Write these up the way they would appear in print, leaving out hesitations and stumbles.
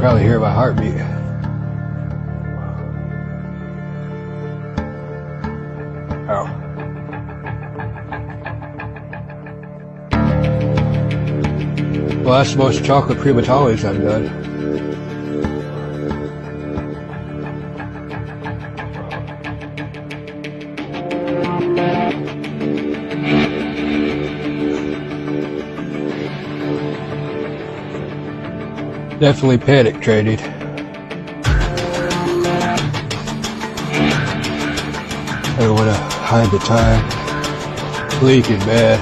probably hear my heartbeat. Oh. Well, that's the most chocolate primatalis I've done. Definitely panic traded. I don't want to hide the time. Leaking bad.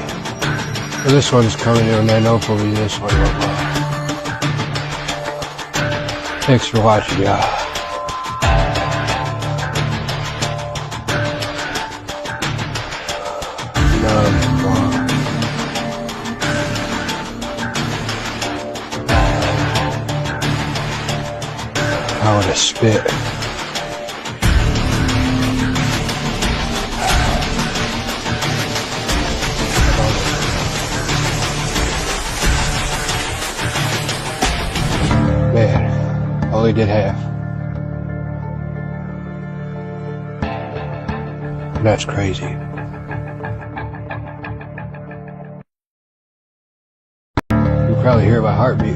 Well, this one's coming in, and hopefully this one will. Thanks for watching, y'all. I want to spit. Man, only did half. That's crazy. You probably hear my heartbeat.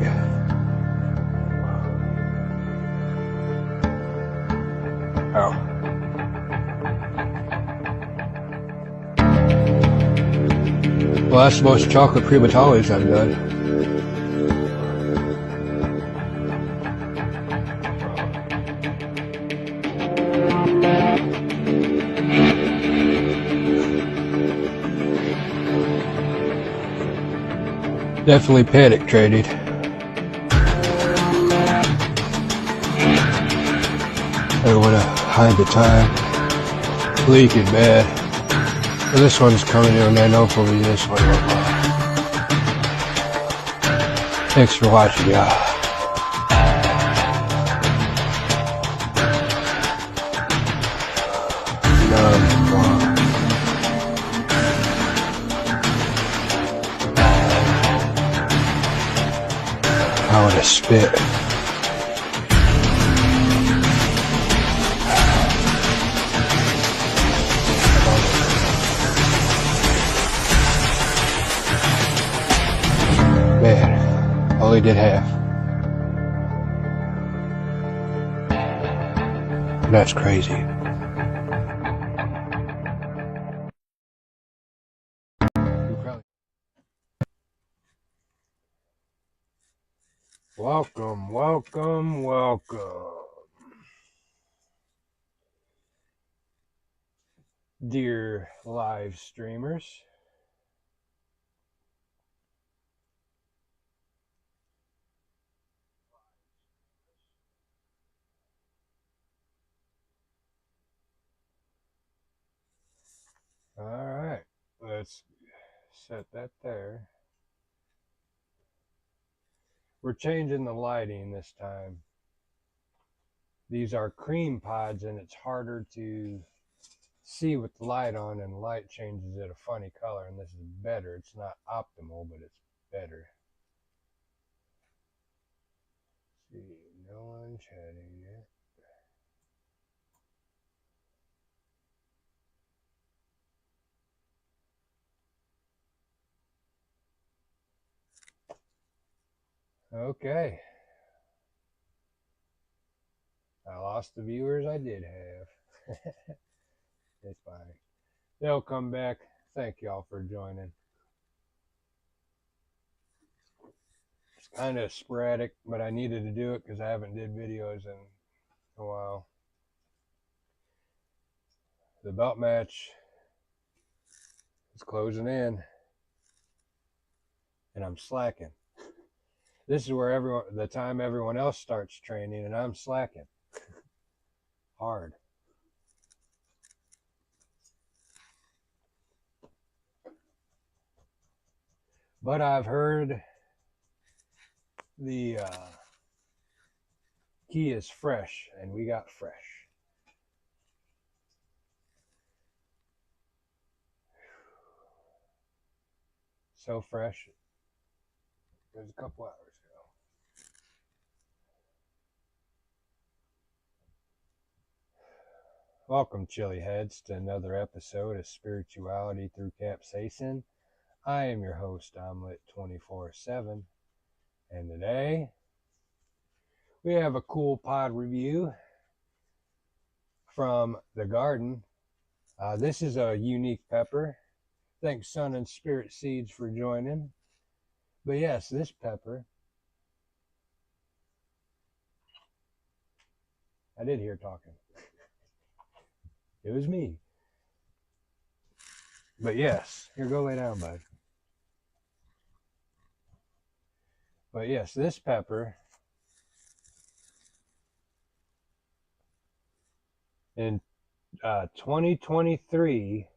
Oh. Well, that's the most chocolate primatalis I've done. Definitely panic traded. I don't want to hide the time. Leaking bad. Well, this one's coming in, and hopefully this one will. Thanks for watching, y'all. I want to spit. Man, only did half. That's crazy. Welcome, welcome, welcome. Dear live streamers. All right, let's set that there. We're changing the lighting this time. These are cream pods, and it's harder to see with the light on, and the light changes it a funny color, and this is better. It's not optimal, but it's better. Let's see, no one chatting yet. Okay. I lost the viewers I did have. It's fine. They'll come back. Thank y'all for joining. It's kind of sporadic, but I needed to do it because I haven't did videos in a while. The belt match is closing in, and I'm slacking. This is where the time everyone else starts training, and I'm slacking hard. But I've heard the key is fresh, and we got fresh. So fresh. It was a couple hours ago. Welcome, chili heads, to another episode of Spirituality Through Capsaicin. I am your host, Omelet 24/7, and today we have a cool pod review from the garden. This is a unique pepper. Thanks, Sun and Spirit Seeds, for joining. But yes, this pepper, I did hear talking. It was me. But yes, here, go lay down, bud. But yes, this pepper in 2023,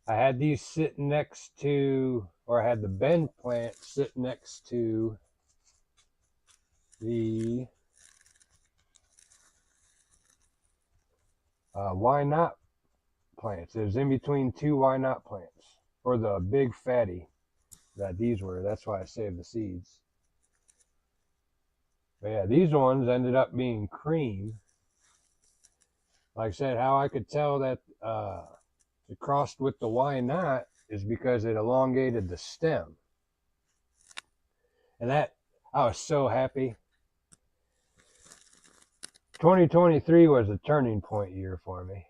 I had these sitting next to, or I had the bend plant sit next to the why not plants. It was in between two why not plants, or the big fatty that these were. That's why I saved the seeds. But yeah, these ones ended up being cream. Like I said, how I could tell that it crossed with the why not is because it elongated the stem. And that, I was so happy. 2023 was a turning point year for me.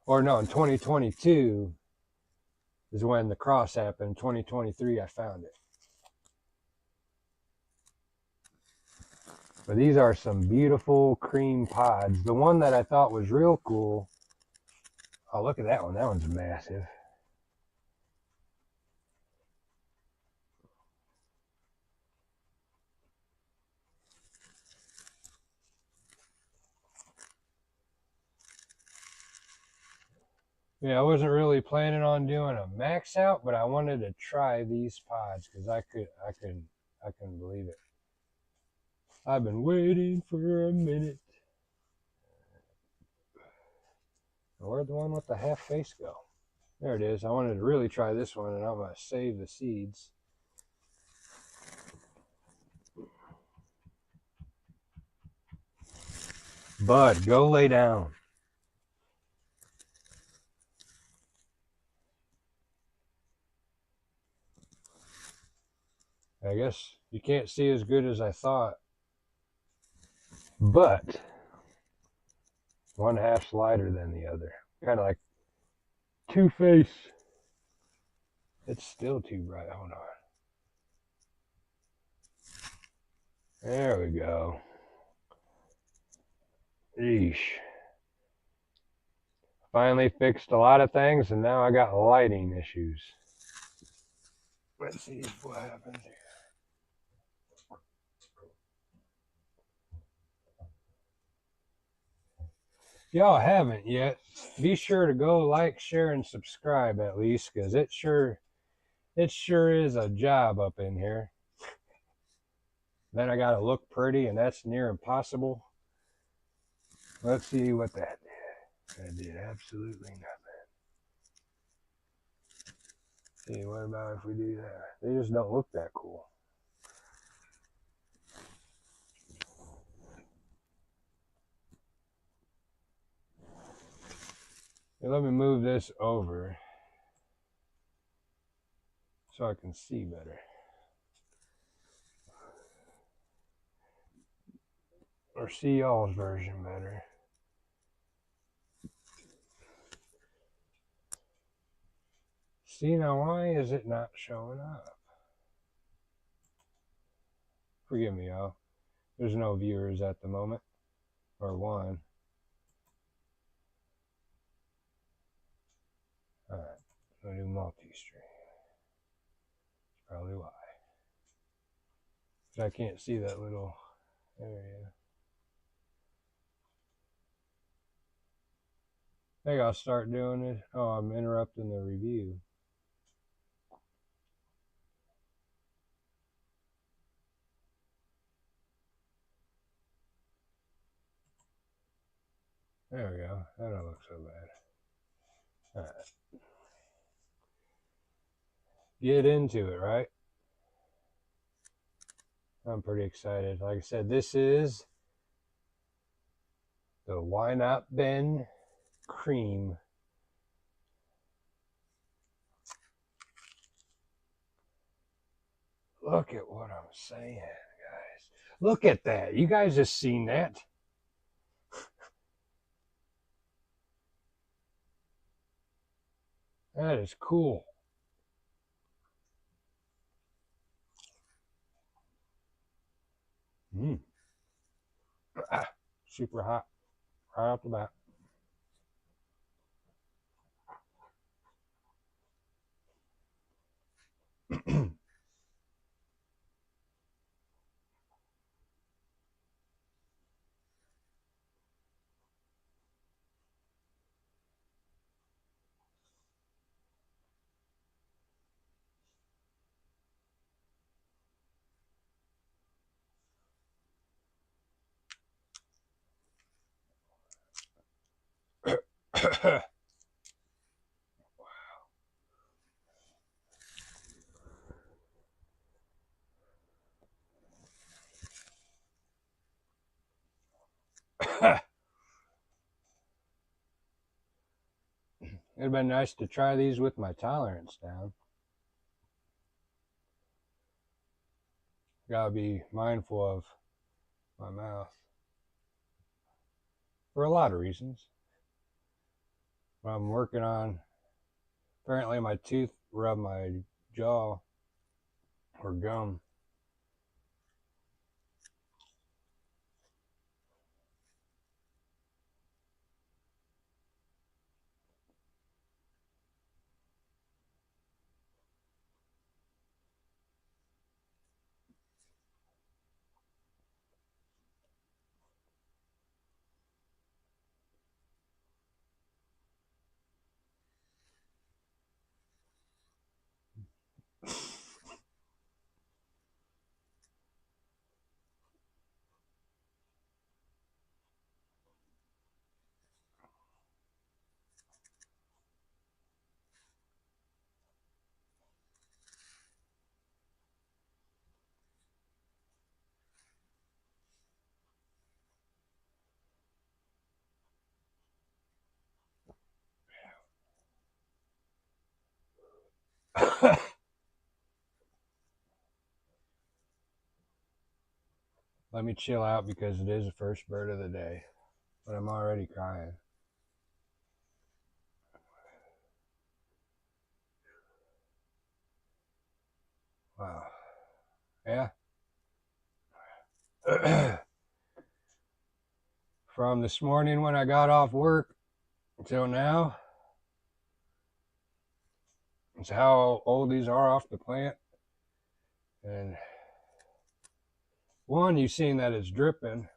Or no, in 2022 is when the cross happened. 2023, I found it. But these are some beautiful cream pods. The one that I thought was real cool. Oh, look at that one. That one's massive. Yeah, I wasn't really planning on doing a max out, but I wanted to try these pods because I couldn't believe it. I've been waiting for a minute. Where'd the one with the half face go? There it is. I wanted to really try this one, and I'm going to save the seeds. Bud, go lay down. I guess you can't see as good as I thought, but one half's lighter than the other. Kind of like Two-Face. It's still too bright. Hold on. There we go. Eesh. Finally fixed a lot of things, and now I got lighting issues. Let's see what happens here. If y'all haven't yet, be sure to go like, share, and subscribe at least, because it sure is a job up in here. Then I gotta look pretty, and that's near impossible. Let's see what that did. That did absolutely nothing. See, what about if we do that? They just don't look that cool. Hey, let me move this over so I can see better. Or see y'all's version better. See, now why is it not showing up? Forgive me, y'all. There's no viewers at the moment. Or one. Alright, I'm gonna do multi-stream. That's probably why. Because I can't see that little area. I think I'll start doing it. Oh, I'm interrupting the review. There we go. That don't look so bad. Alright. Get into it, right? I'm pretty excited. Like I said, this is The Why Not Ben cream. Look at what I'm saying, guys. Look at that. You guys have seen that. That is cool. Super hot right off the bat. It'd been nice to try these with my tolerance down. Gotta be mindful of my mouth for a lot of reasons. But I'm working on, apparently my tooth rubbed my jaw or gum. Let me chill out because it is the first bird of the day, but I'm already crying. Wow. Yeah. From this morning when I got off work until now, it's how old these are off the plant. And one, you've seen that it's dripping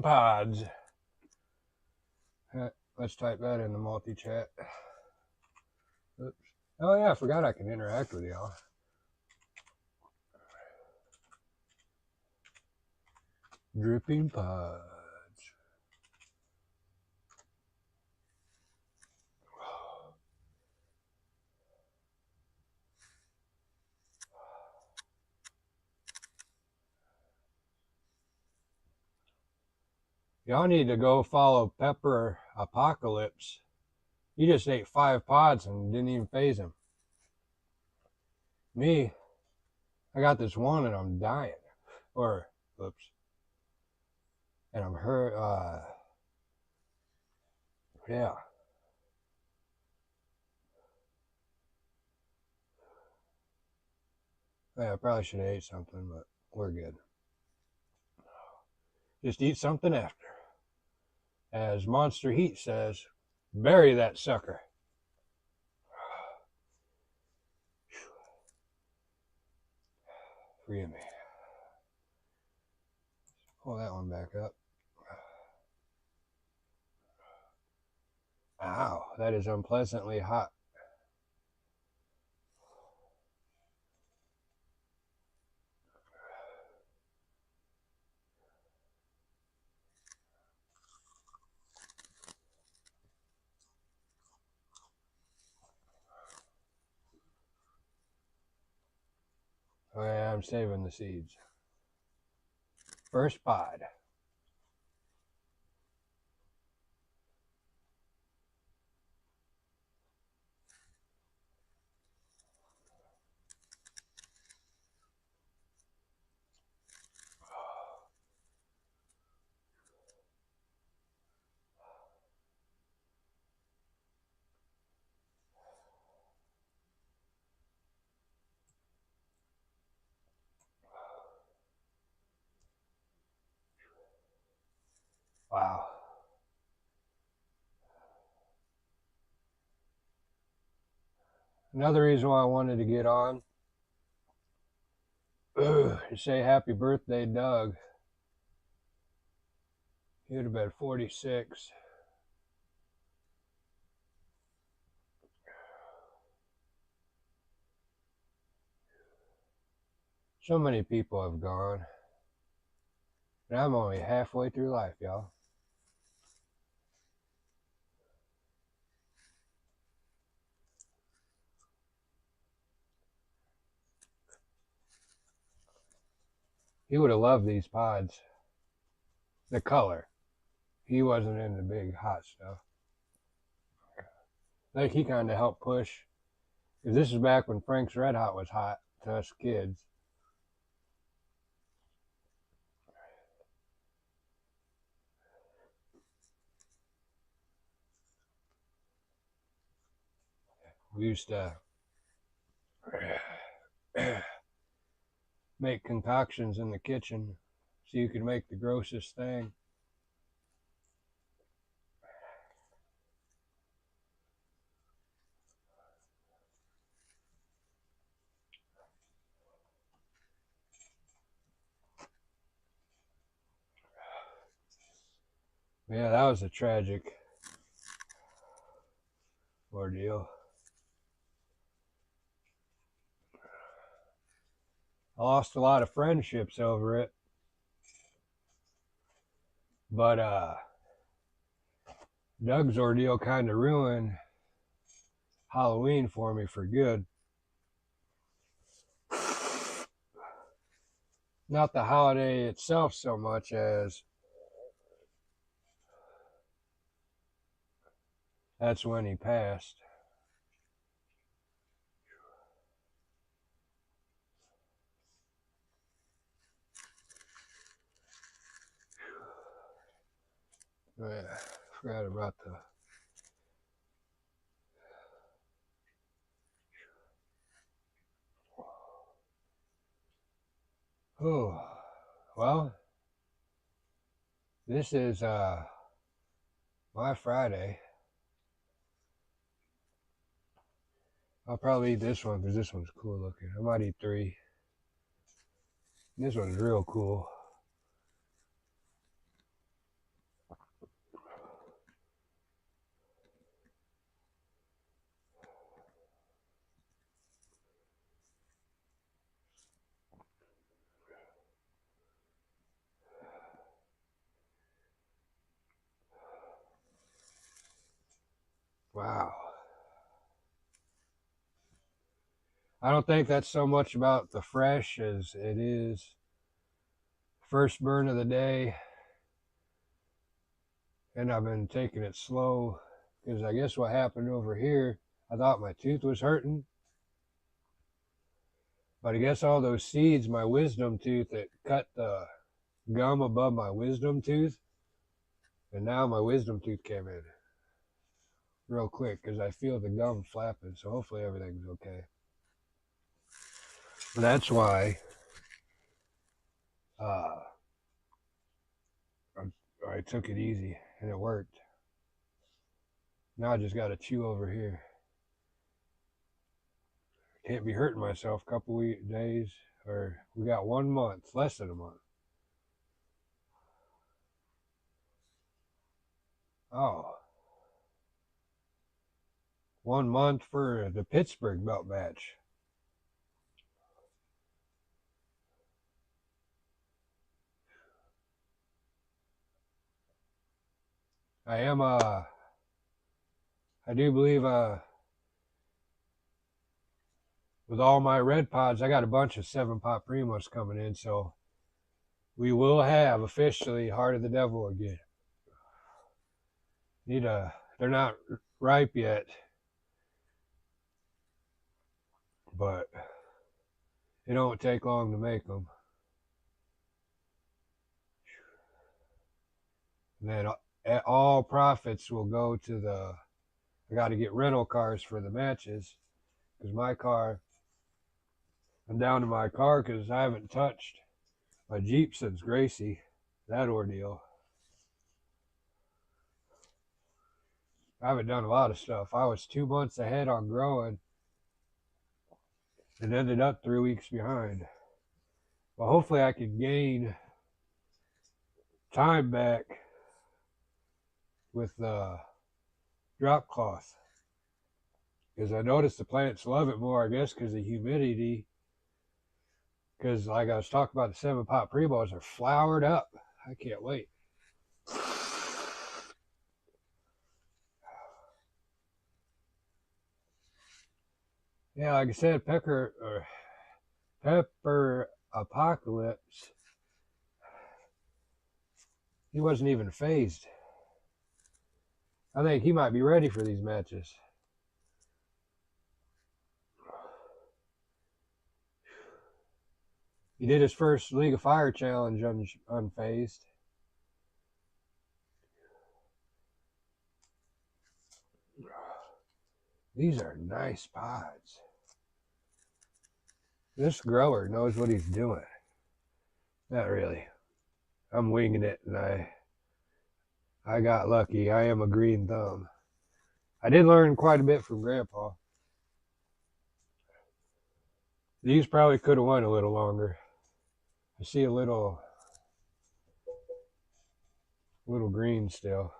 pods. Let's type that in the multi-chat. Oops. Oh yeah, I forgot I can interact with y'all. Dripping pods. Y'all need to go follow Pepper Apocalypse. He just ate 5 pods and didn't even phase him. Me, I got this one and I'm dying. Or, oops. And I'm hurt. Yeah. Yeah, I probably should have ate something, but we're good. Just eat something after. As Monster Heat says, bury that sucker. Forgive me. Pull that one back up. Ow, that is unpleasantly hot. Oh yeah, I'm saving the seeds. First pod. Another reason why I wanted to get on to say happy birthday, Doug. He would have been 46. So many people have gone. And I'm only halfway through life, y'all. He would have loved these pods. The color. He wasn't into big hot stuff. Like he kind of helped push. Because this is back when Frank's Red Hot was hot to us kids. We used to make concoctions in the kitchen so you could make the grossest thing. Yeah, that was a tragic ordeal. I lost a lot of friendships over it. But Doug's ordeal kind of ruined Halloween for me for good. Not the holiday itself so much as that's when he passed. Yeah, forgot about the. Oh, well, this is my Friday. I'll probably eat this one because this one's cool looking. I might eat 3. This one's real cool. Wow. I don't think that's so much about the fresh as it is first burn of the day. And I've been taking it slow because I guess what happened over here, I thought my tooth was hurting. But I guess all those seeds, my wisdom tooth, it cut the gum above my wisdom tooth. And now my wisdom tooth came in real quick because I feel the gum flapping. So hopefully everything's okay. That's why I took it easy and it worked. Now I just got to chew over here. Can't be hurting myself a couple days, or we got 1 month, less than a month. Oh, 1 month for the Pittsburgh belt match. I do believe with all my red pods, I got a bunch of 7-pot primos coming in, so we will have officially Heart of the Devil again. They're not ripe yet, but it don't take long to make them. And then all profits will go to I got to get rental cars for the matches because I'm down to my car because I haven't touched my Jeep since Gracie, that ordeal. I haven't done a lot of stuff. I was 2 months ahead on growing It ended up 3 weeks behind. Well, hopefully I can gain time back with drop cloth. Because I noticed the plants love it more, I guess, because the humidity. Because, like I was talking about, the 7-pot pre-balls are flowered up. I can't wait. Yeah, like I said, Pepper Apocalypse, he wasn't even phased. I think he might be ready for these matches. He did his first League of Fire challenge unfazed. These are nice pods. This grower knows what he's doing. Not really. I'm winging it, and I got lucky. I am a green thumb. I did learn quite a bit from Grandpa. These probably could have went a little longer. I see a little green still.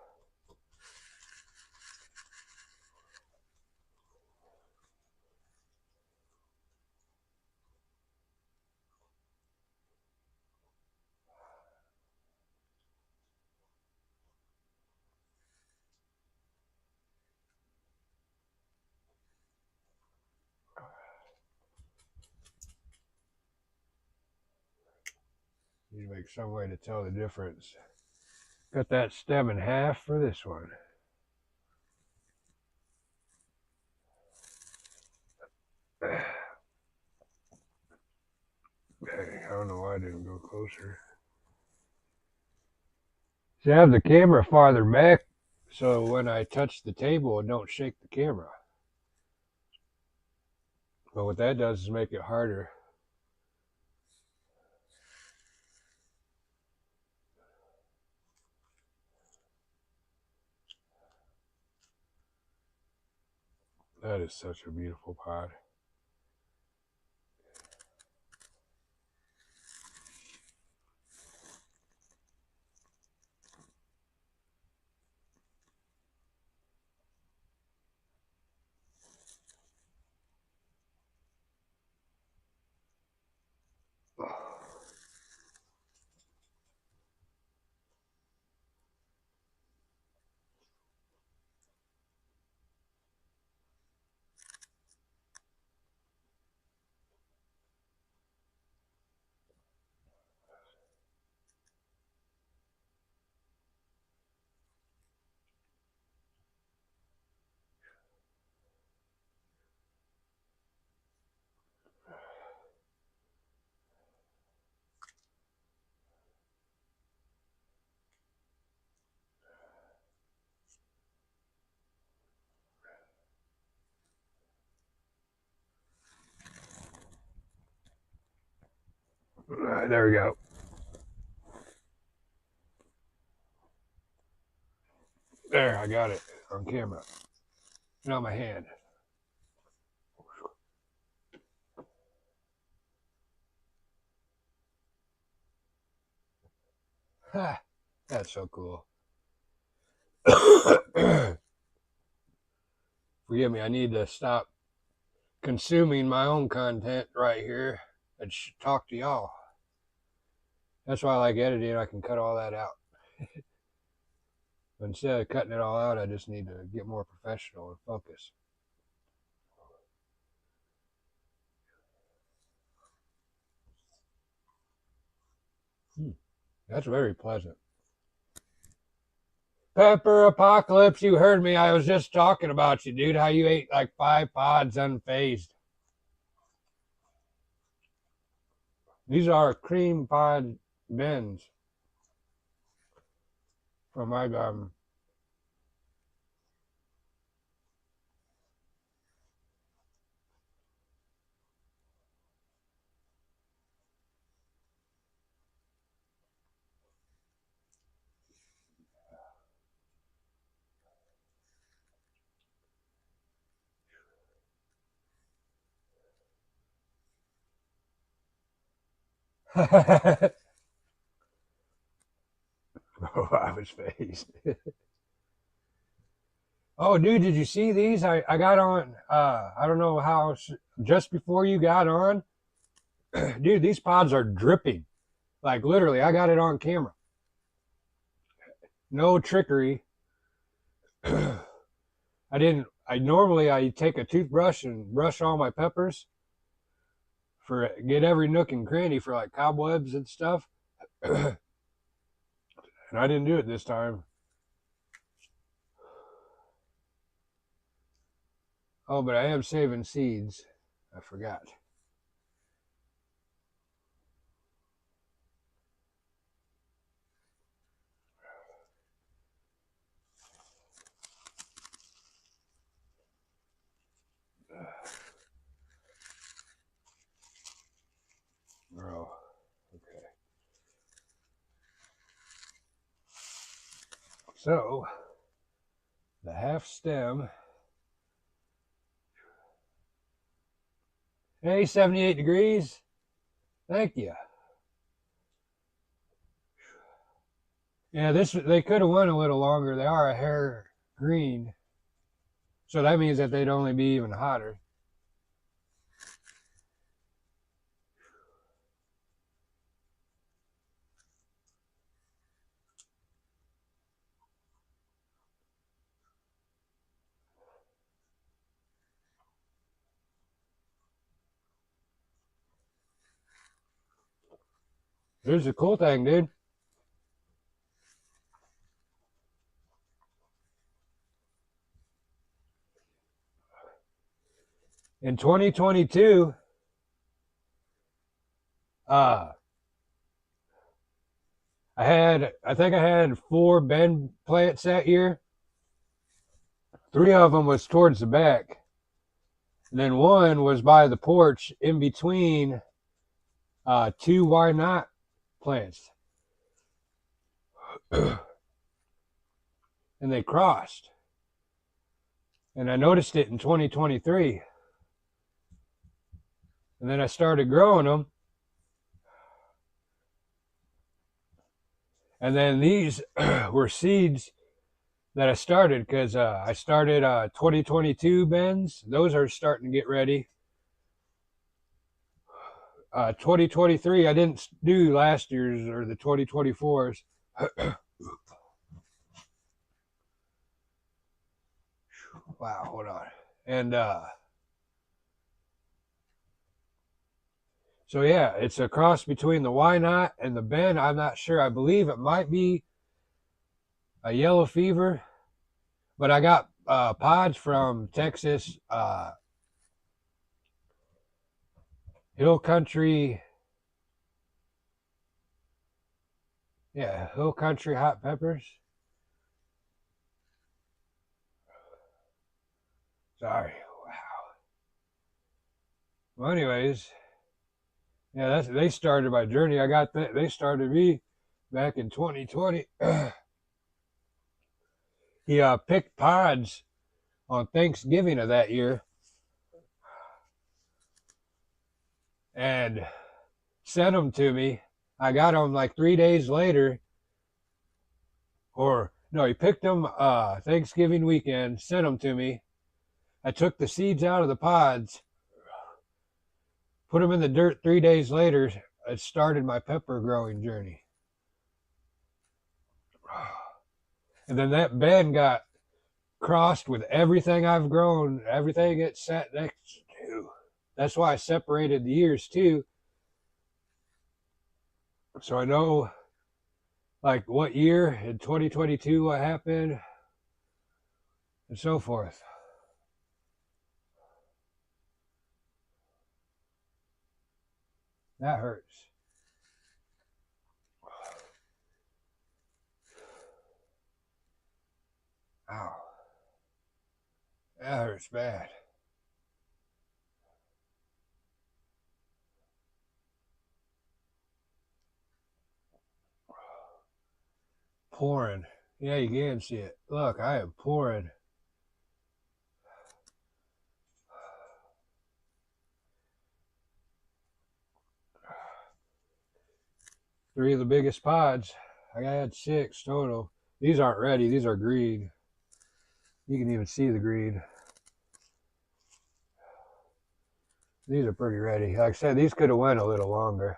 Need to make some way to tell the difference. Cut that stem in half for this one. I don't know why I didn't go closer. See, I have the camera farther back, so when I touch the table, it don't shake the camera. But what that does is make it harder. That is such a beautiful pod. All right, there we go. There, I got it on camera. Not my hand. Ha, that's so cool. Forgive me, I need to stop consuming my own content right here and talk to y'all. That's why I like editing. I can cut all that out. But instead of cutting it all out, I just need to get more professional and focus. That's very pleasant. Pepper Apocalypse, you heard me. I was just talking about you, dude. How you ate like 5 pods unfazed. These are cream pod bins from my garden. Oh, I was face. Oh, dude, did you see these? I got on, I don't know how, just before you got on. Dude, these pods are dripping. Like, literally, I got it on camera. No trickery. I take a toothbrush and brush all my peppers get every nook and cranny for like cobwebs and stuff. And I didn't do it this time. Oh, but I am saving seeds. I forgot. Oh, okay. So, the half stem. Hey, 78 degrees. Thank you. Yeah, they could have went a little longer. They are a hair green. So that means that they'd only be even hotter. Here's the cool thing, dude. In 2022, uh, I think I had 4 bend plants that year. 3 of them was towards the back. And then 1 was by the porch in between 2 why not plants. And they crossed. And I noticed it in 2023. And then I started growing them. And then these were seeds that I started because I started 2022 bends. Those are starting to get ready. 2023, I didn't do last year's or the 2024s. Wow, hold on. And so yeah, it's a cross between the why not and the bend. I'm not sure. I believe it might be a yellow fever, but I got pods from Texas, Hill Country. Yeah, Hill Country hot peppers. Sorry. Wow. Well, anyways, yeah, they started my journey. I got that. They started me back in 2020. He picked pods on Thanksgiving of that year and sent them to me. I got them like 3 days later, or no, he picked them Thanksgiving weekend, sent them to me. I took the seeds out of the pods, put them in the dirt 3 days later. It started my pepper growing journey. And then that bed got crossed with everything I've grown, everything it sat next to. That's why I separated the years too. So I know like what year in 2022 what happened and so forth. That hurts. Ow. That hurts bad. Pouring. Yeah, you can see it. Look, I am pouring. 3 of the biggest pods. I had 6 total. These aren't ready. These are green. You can even see the green. These are pretty ready. Like I said, these could have went a little longer.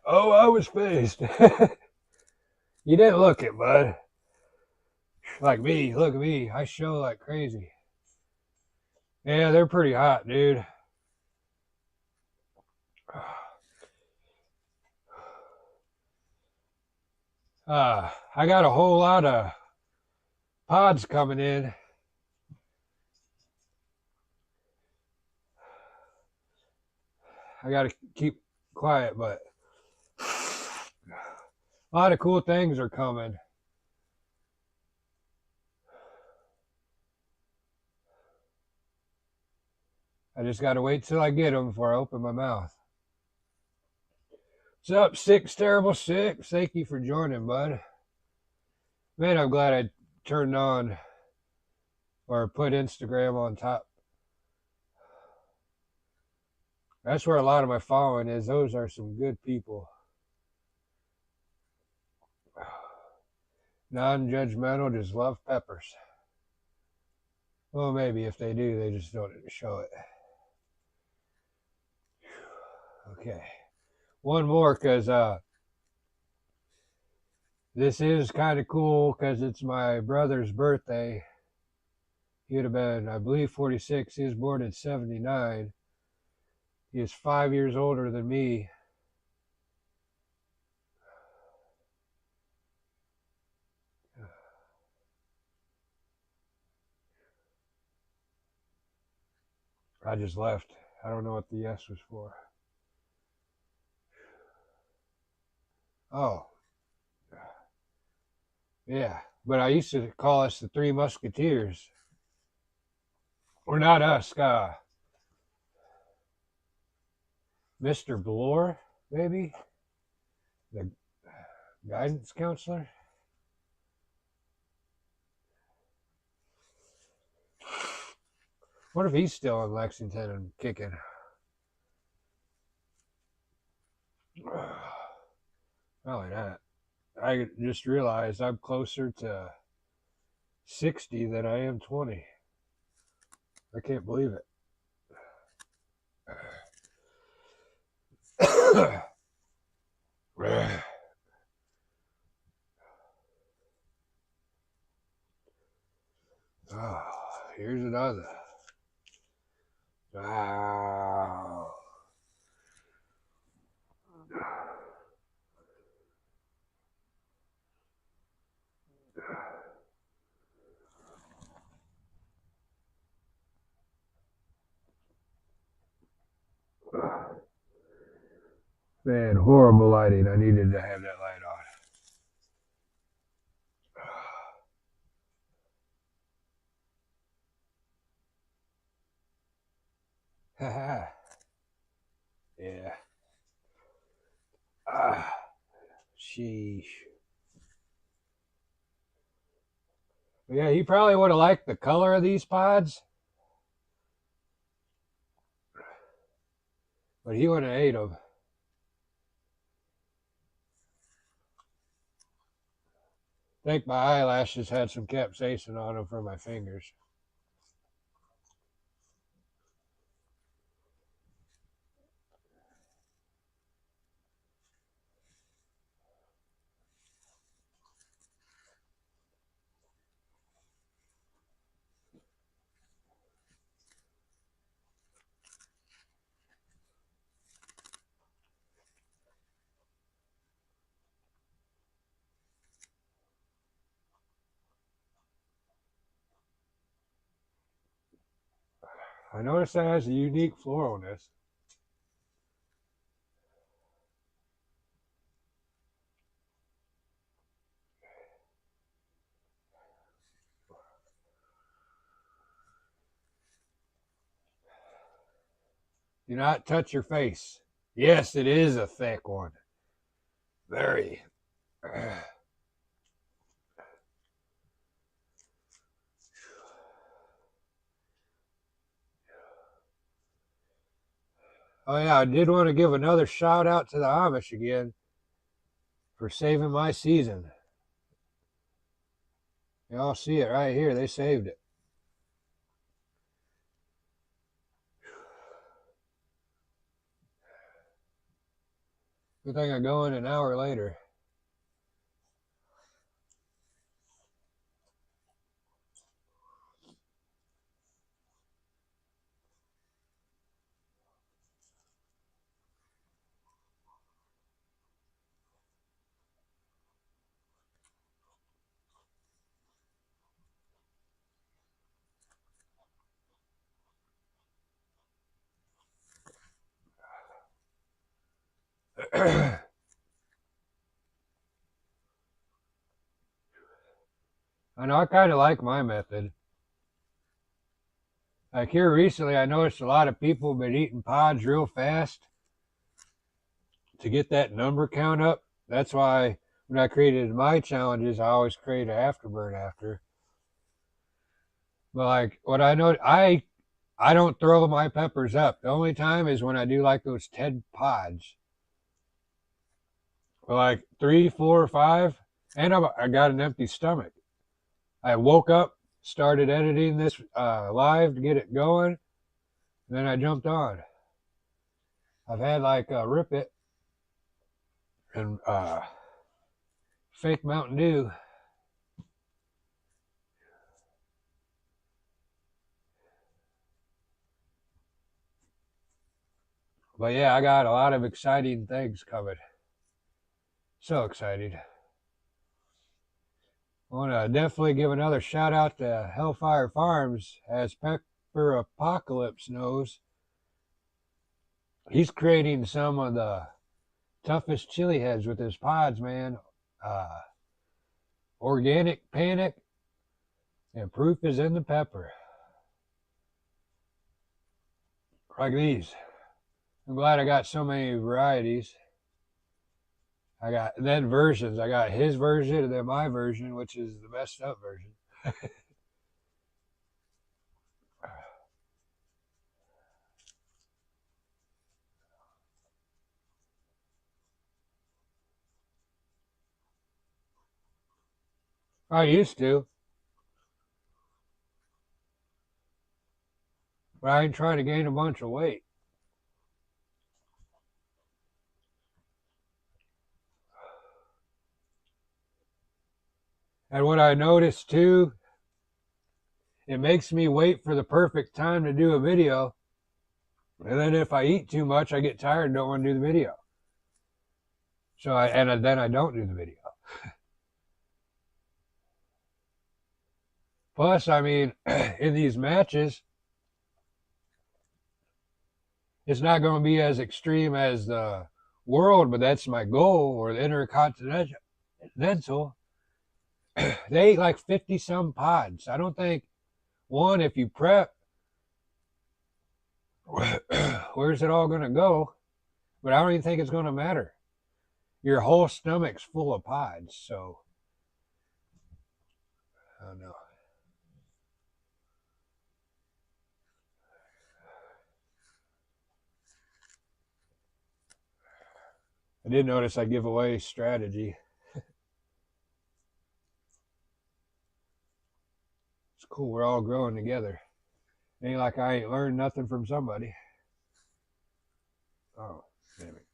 Oh, I was phased. You didn't look it, bud. Like me, look at me. I show like crazy. Yeah, they're pretty hot, dude. I got a whole lot of pods coming in. I got to keep quiet, but a lot of cool things are coming. I just got to wait till I get them before I open my mouth. What's up, Six Terrible Six? Thank you for joining, bud. Man, I'm glad I turned on or put Instagram on top. That's where a lot of my following is. Those are some good people. Non-judgmental, just love peppers. Well, maybe if they do, they just don't show it. Okay. One more, because this is kind of cool because it's my brother's birthday. He would have been, I believe, 46. He was born in 79. He is 5 years older than me. I just left. I don't know what the yes was for. Oh. Yeah. But I used to call us the Three Musketeers. Or not us, Mr. Bloor, maybe? The guidance counselor? What if he's still in Lexington and kicking? Probably not. I just realized I'm closer to 60 than I am 20. I can't believe it. Oh, here's another. Wow. Man, horrible lighting. I needed to have that light on. Yeah. Sheesh. Yeah, he probably would have liked the color of these pods, but he would have ate them. I think my eyelashes had some capsaicin on them for my fingers. I noticed that has a unique floralness. Do not touch your face. Yes, it is a thick one. Very. Oh yeah, I did want to give another shout out to the Amish again for saving my season. Y'all see it right here. They saved it. Good thing I go in an hour later. I know I kind of like my method. Like here recently, I noticed a lot of people have been eating pods real fast to get that number count up. That's why when I created my challenges, I always create an afterburn after. But like what I know, I don't throw my peppers up. The only time is when I do like those 10 pods. But like 3, 4, 5, and I got an empty stomach. I woke up, started editing this live to get it going, and then I jumped on. I've had like Rip It and fake Mountain Dew. But yeah, I got a lot of exciting things coming. So excited. I want to definitely give another shout out to Hellfire Farms, as Pepper Apocalypse knows. He's creating some of the toughest chili heads with his pods, man. Organic panic, and proof is in the pepper. Like these. I'm glad I got so many varieties. I got then versions. I got his version and then my version, which is the messed up version. I used to, but I ain't trying to gain a bunch of weight. And what I noticed too, it makes me wait for the perfect time to do a video. And then if I eat too much, I get tired and don't want to do the video. Then I don't do the video. Plus, I mean, in these matches, it's not going to be as extreme as the world, but that's my goal, or the intercontinental. They eat like 50 some pods. I don't think, one, if you prep, where's it all going to go? But I don't even think it's going to matter. Your whole stomach's full of pods, so I don't know. I did notice I give away strategy. It's cool. We're all growing together. Ain't like I ain't learned nothing from somebody. Oh, damn it.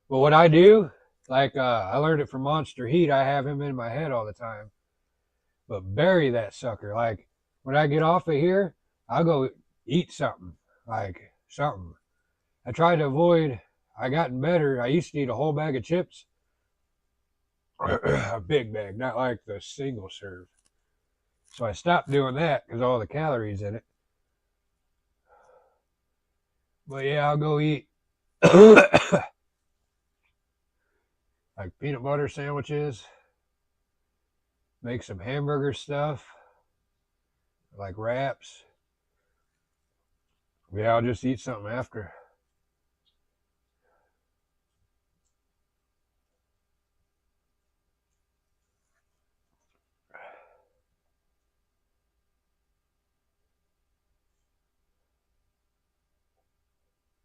But what I do, like I learned it from Monster Heat. I have him in my head all the time. But bury that sucker. Like when I get off of here, I'll go eat something. Like something. I try to avoid. I gotten better. I used to eat a whole bag of chips. A big bag, not like the single serve. So I stopped doing that because all the calories in it. But yeah, I'll go eat like peanut butter sandwiches, make some hamburger stuff, like wraps. Yeah, I'll just eat something after.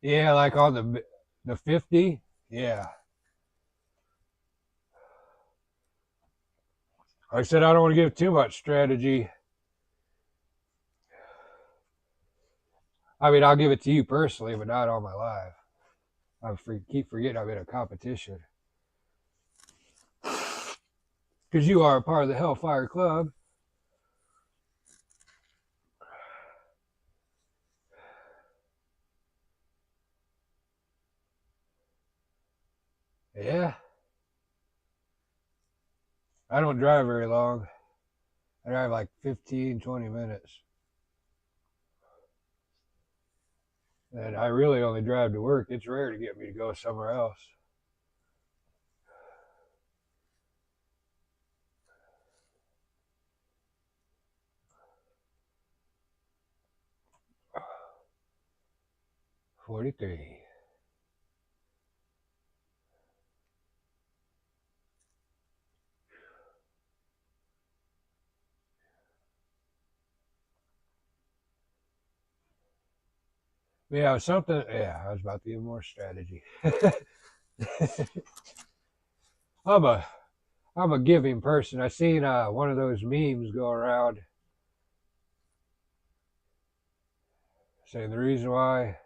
Yeah, like on the 50. Yeah. Like I said, I don't want to give too much strategy. I mean, I'll give it to you personally, but not on my live. Keep forgetting I'm in a competition. Because you are a part of the Hellfire Club. Yeah. I don't drive very long. I drive like 15, 20 minutes. And I really only drive to work. It's rare to get me to go somewhere else. $43. Yeah, something. Yeah, I was about to give more strategy. I'm a I'm a giving person. I seen one of those memes go around saying the reason why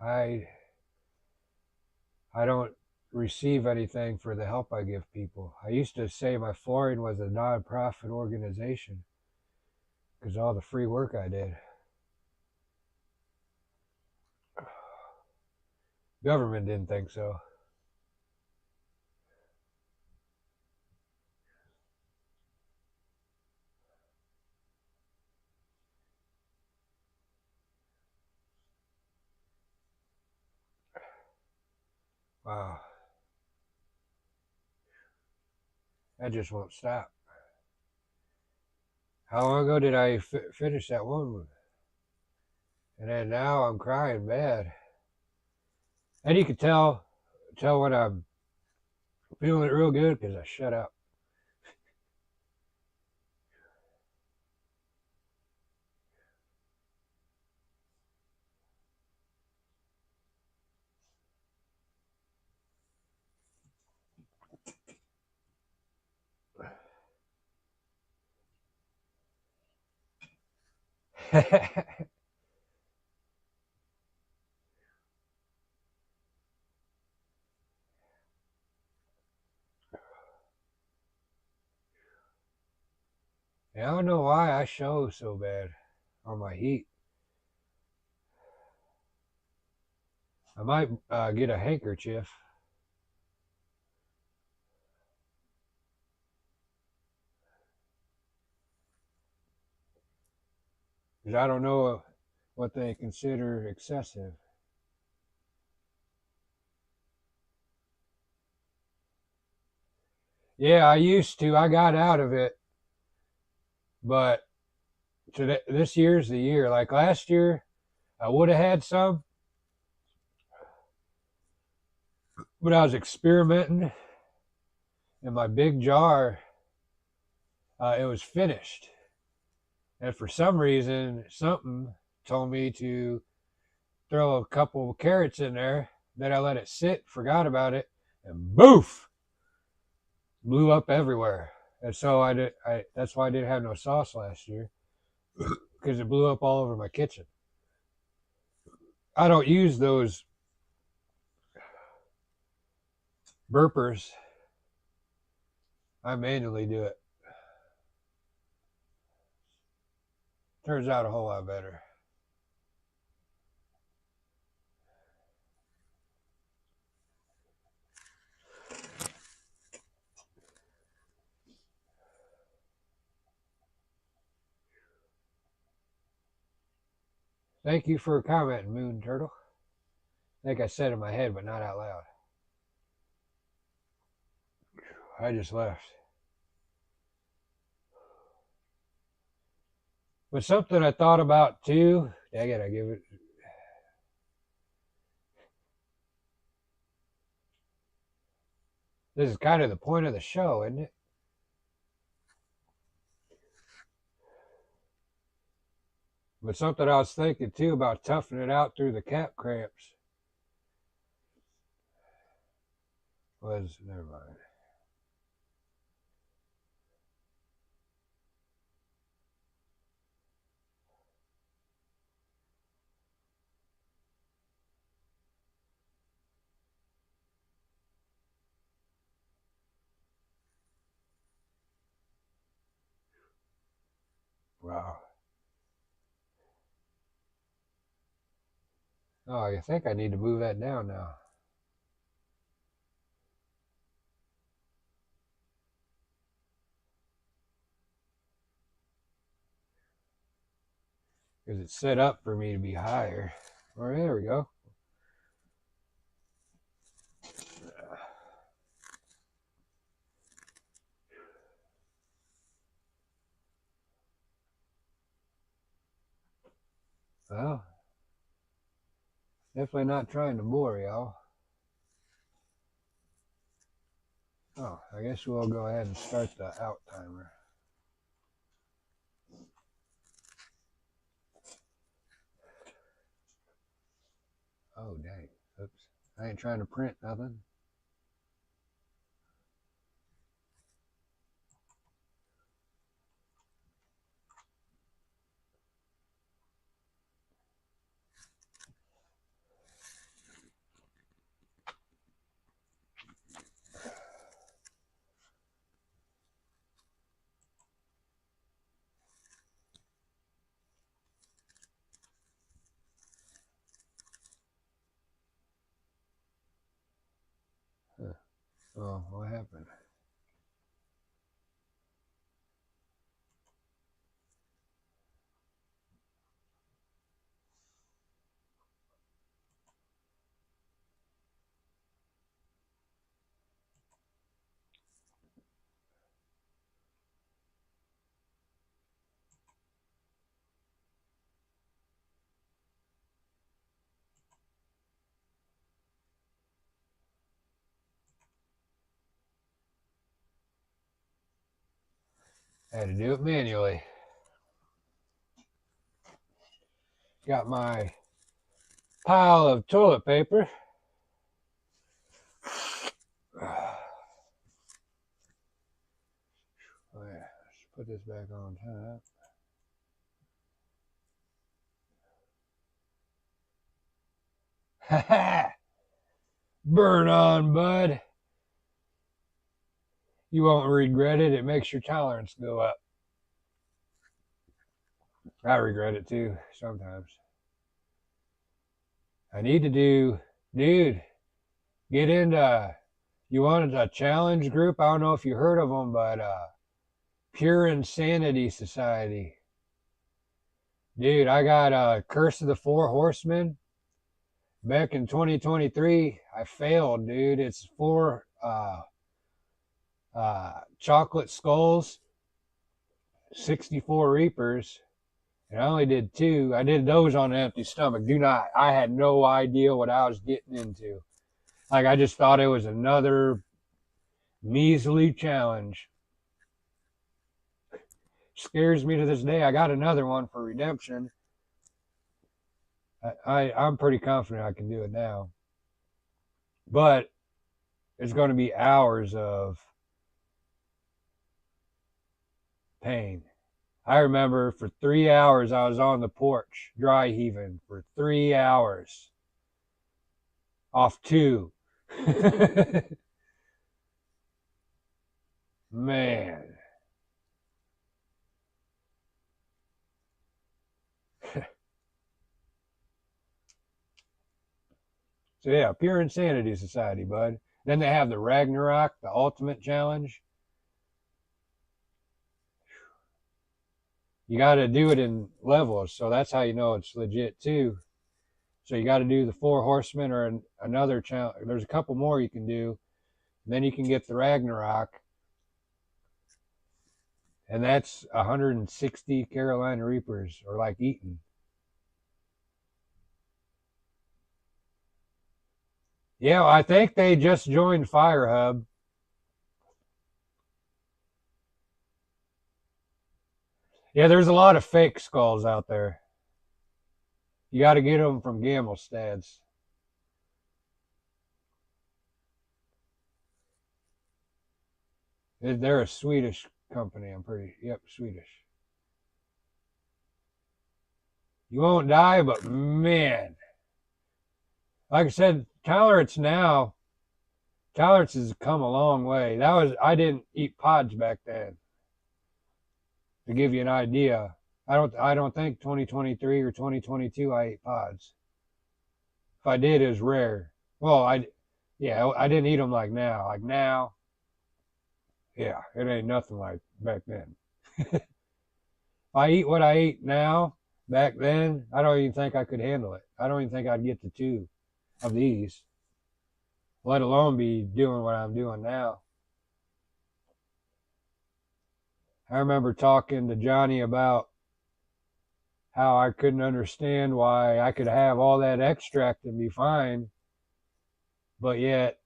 I I don't receive anything for the help I give people. I used to say my flooring was a non-profit organization because all the free work I did. Government didn't think so. Wow, that just won't stop. How long ago did I finish that one? And then now I'm crying bad. And you can tell when I'm feeling it real good because I shut up. And I don't know why I show so bad on my heat. I might get a handkerchief. Because I don't know what they consider excessive. Yeah, I used to. I got out of it, but this year's the year. Like last year, I would have had some, but I was experimenting, and my big jar, it was finished. And for some reason, something told me to throw a couple of carrots in there. Then I let it sit, forgot about it, and boof, blew up everywhere. And so I did. That's why I didn't have no sauce last year because it blew up all over my kitchen. I don't use those burpers. I manually do it. Turns out a whole lot better. Thank you for commenting, Moon Turtle. I think I said it in my head, but not out loud. I just left. But something I thought about too, I gotta give it. This is kind of the point of the show, isn't it? But something I was thinking too about toughing it out through the cap cramps was, never mind. Wow. Oh, I think I need to move that down now. Because it's set up for me to be higher. All right, there we go. Well, definitely not trying to bore y'all. Oh, I guess we'll go ahead and start the out timer. Oh, dang. Oops. I ain't trying to print nothing. Huh. Oh, what happened? I had to do it manually. Got my pile of toilet paper. Oh, yeah. Let's put this back on top. Burn on, bud. You won't regret it. It makes your tolerance go up. I regret it too sometimes. I need to do, dude, get into, you wanted a challenge group? I don't know if you heard of them, but Pure Insanity Society. Dude, I got Curse of the Four Horsemen. Back in 2023, I failed, dude. It's four chocolate skulls, 64 reapers, and I only did two. I did those on an empty stomach. I had no idea what I was getting into. Like, I just thought it was another measly challenge. Scares me to this day. I got another one for redemption. I'm pretty confident I can do it now. But it's going to be hours of pain. I remember for 3 hours I was on the porch dry heaving for 3 hours off two. Man. So yeah, Pure Insanity Society, bud. Then they have the Ragnarok, the Ultimate Challenge. You got to do it in levels, so that's how you know it's legit too. So you got to do the Four Horsemen or another challenge. There's a couple more you can do. Then you can get the Ragnarok, and that's 160 Carolina Reapers, or like Eaton. Yeah, I think they just joined Fire Hub. Yeah, there's a lot of fake skulls out there. You got to get them from Gamelstad's. They're a Swedish company, I'm pretty, yep, Swedish. You won't die, but man, like I said, Tolerance has come a long way. I didn't eat pods back then. To give you an idea, I don't think 2023 or 2022 I ate pods. If I did, it was rare. Well, I didn't eat them like now. Like now, yeah, it ain't nothing like back then. If I eat what I eat now, back then, I don't even think I could handle it. I don't even think I'd get to 2 of these, let alone be doing what I'm doing now. I remember talking to Johnny about how I couldn't understand why I could have all that extract and be fine, but yet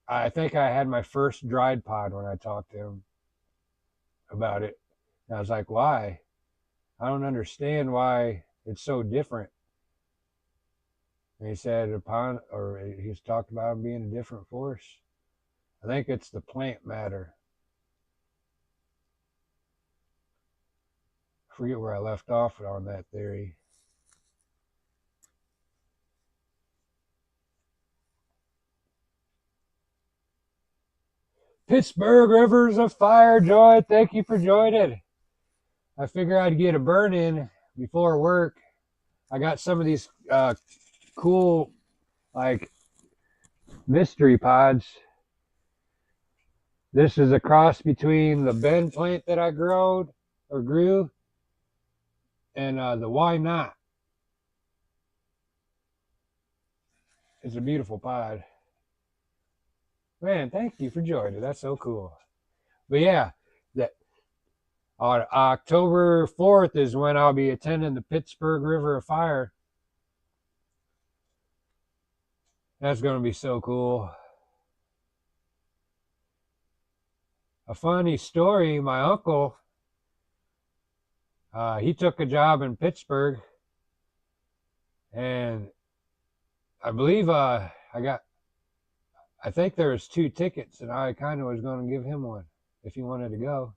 I think I had my first dried pod when I talked to him about it. And I was like, why? I don't understand why it's so different. And he said he's talked about being a different force. I think it's the plant matter. I forget where I left off on that theory. Pittsburgh Rivers of Fire, Joy. Thank you for joining. I figure I'd get a burn in before work. I got some of these cool, like, mystery pods. This is a cross between the Ben plant that I grew and the Why Not. It's a beautiful pod. Man, thank you for joining. That's so cool. But yeah, that on October 4th is when I'll be attending the Pittsburgh River of Fire. That's going to be so cool. A funny story, my uncle, he took a job in Pittsburgh, and I believe I think there was 2 tickets, and I kind of was going to give him one if he wanted to go.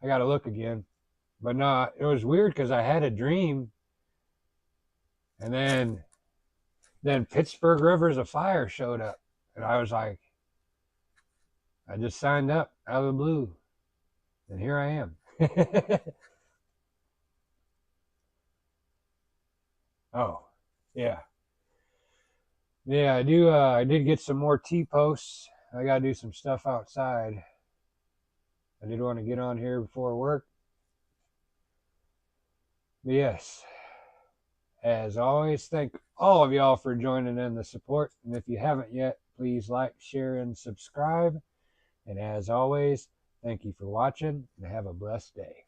I got to look again. But no, it was weird because I had a dream, and then Pittsburgh Rivers of Fire showed up, and I was like, I just signed up out of the blue, and here I am. Oh, yeah. Yeah, I do. I did get some more T-posts. I got to do some stuff outside. I did want to get on here before work. But yes, as always, thank all of y'all for joining in the support. And if you haven't yet, please like, share, and subscribe. And as always, thank you for watching and have a blessed day.